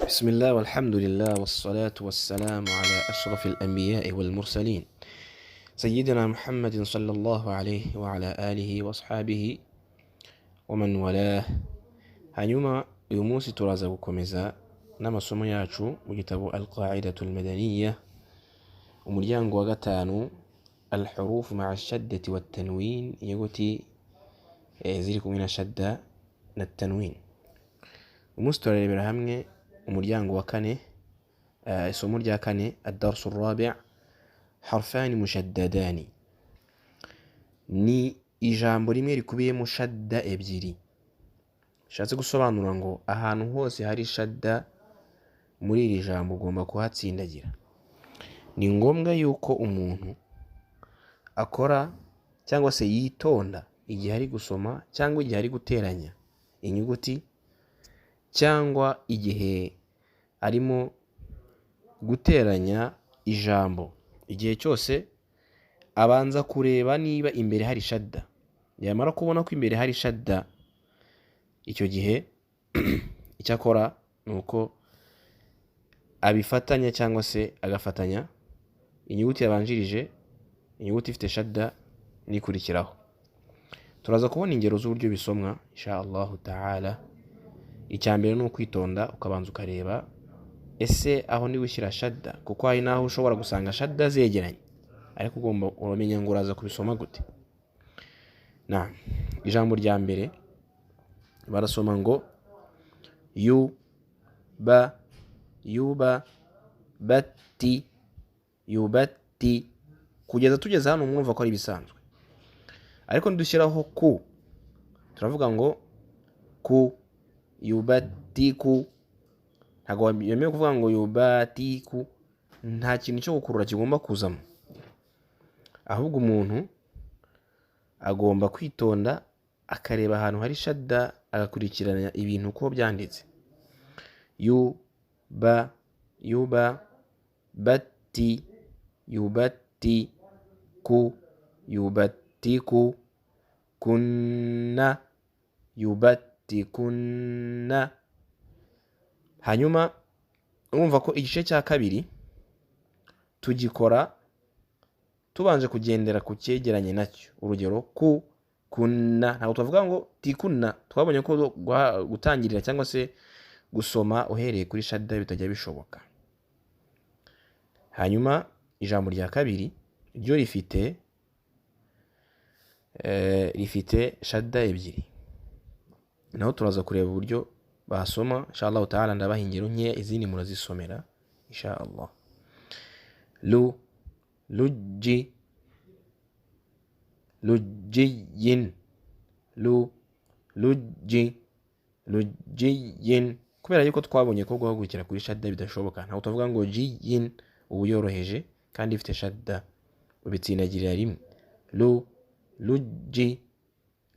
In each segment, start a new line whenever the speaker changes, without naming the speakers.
بسم الله والحمد لله والصلاة والسلام على أشرف الأنبياء والمرسلين سيدنا محمد صلى الله عليه وعلى آله وأصحابه ومن والاه. hanyuma uyu munsi turaza gukomeza n'amasomo yacu mu gitabo Al-Qa'idatu Al-Madaniyya, umuryango wa gatanu, al-huruf ma'a ash-shaddati wat-tanwin, inyuguti ziri kumwe na shadda na tanwin. umunsi turarebera hamwe umuryango wa kane, isomo rya kane, ad-darsu ar-rabi', harfani mushaddadani, ni ijambo rimwe rikubiyemo shadda ebyiri. Shatse gusobanura ngo ahantu hose hari shadda muri iri jambo ugomba kuhatsindagira. Ni ngombwa yuko umuntu akora cyangwa se yitonda igihe ari gusoma cyangwa igihe ari guteranya inyuguti, cyangwa igihe arimo guteranya ijambo. Igihe cyose abanza kureba niba imbere hari shadda. Yamara kubona ko imbere hari shadda, icyo gihe icyo akora ni uko abifatanya cyangwa se agafatanya inyuguti yabanjirije, inyuguti ifite shadda nikurikiraho. Turaza kubona ingero z'uburyo bisomwa insha Allah ta'ala. Icyambere ni ukwitonda ukabanza ukareba ese aho ndi gushyira shadda, kuko hari naho ushobora gusanga shadda zegeranye, ariko ugomba uramenya ngo uraza kubisoma gute. Ijambo rya mbere barasoma ngo yuba batti, yubatti, kugeza tugeze hano mwumva ko ari bisanzwe. Ariko ndushyiraho ku, turavuga ngo ku yubatiku. Ntabwo yemewe kuvuga ngo yubatiku, nta kintu cyo gukurura kigomba kuzamo. Ahubwo umuntu agomba kwitonda akareba ahantu hari shadda, agakurikirana ibintu uko byanditse. yuba batti, yubatti ku, yubatiku, kunna, yubatti kunna. Hanyuma urumva ko igice cya kabiri tugikora tubanje kugendera ku cyegeranye nacyo. Urugero ku, kunna, ntabwo tuvuga ngo tikunna. Twabonye ko gutangirira cyangwa se gusoma uhereye kuri shadda bitajya bishoboka. Hanyuma ijambo rya kabiri ryo rifite shadda ebyiri, naho turaza kureba uburyo basoma insha Allah ta'ala. Ndabaha ingero nke, izindi murazisomera insha Allah. Lujiyin, lujiyin, kubera yuko twabonye ko guhagurukira kuri shadda bidashoboka, ntabwo tuvuga ngo jiyin ubu yoroheje kandi ifite shadda, ubitsindagirira rimwe.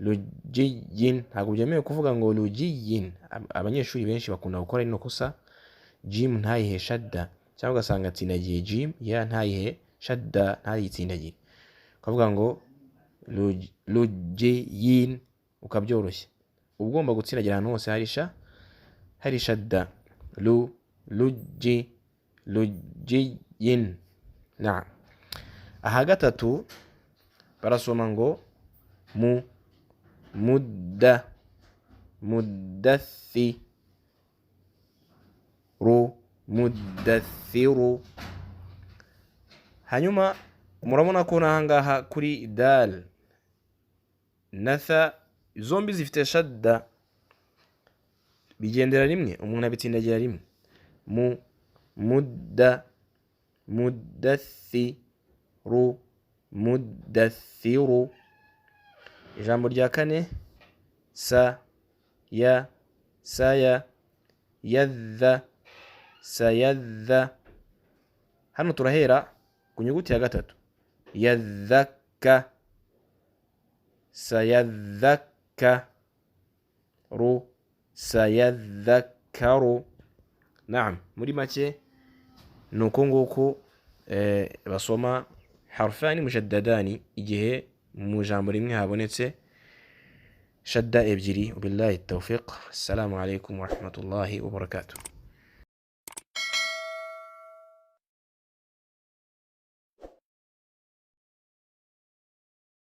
Lujiyin, ntabwo byemewe kuvuga ngo lujiyin. Abanyeshuri benshi bakunda gukora ino kosa, jim ntayihe shadda, cyangwa ugasanga atsindagiye jim, ya ntayihe shadda, ntayitsindagire. Ukavuga ngo lujiyin ukabyoroshya. Ugomba gutsindagira ahantu hose hari shadda. Lujiyin. Aha gatatu barasoma ngo muddathiru. Hanyuma murabona ko nahangaha kuri dal natha zombi zifite shadda, bigendera rimwe, umuntu abitsindagira rimwe. Muddathiru. Ijambo rya kane, saya, yadha, sayadha. Hano turahera ku nyuguti ya gatatu, yadhaka, sayadhaka, sayadhakaru. Muri make ni uko nguko basoma harfani mushaddadani igihe mu jambo rimwe habonetse shadda ebyiri. Billahi tawfiq. Assalamu alaikum wa rahmatullahi wa barakatuh.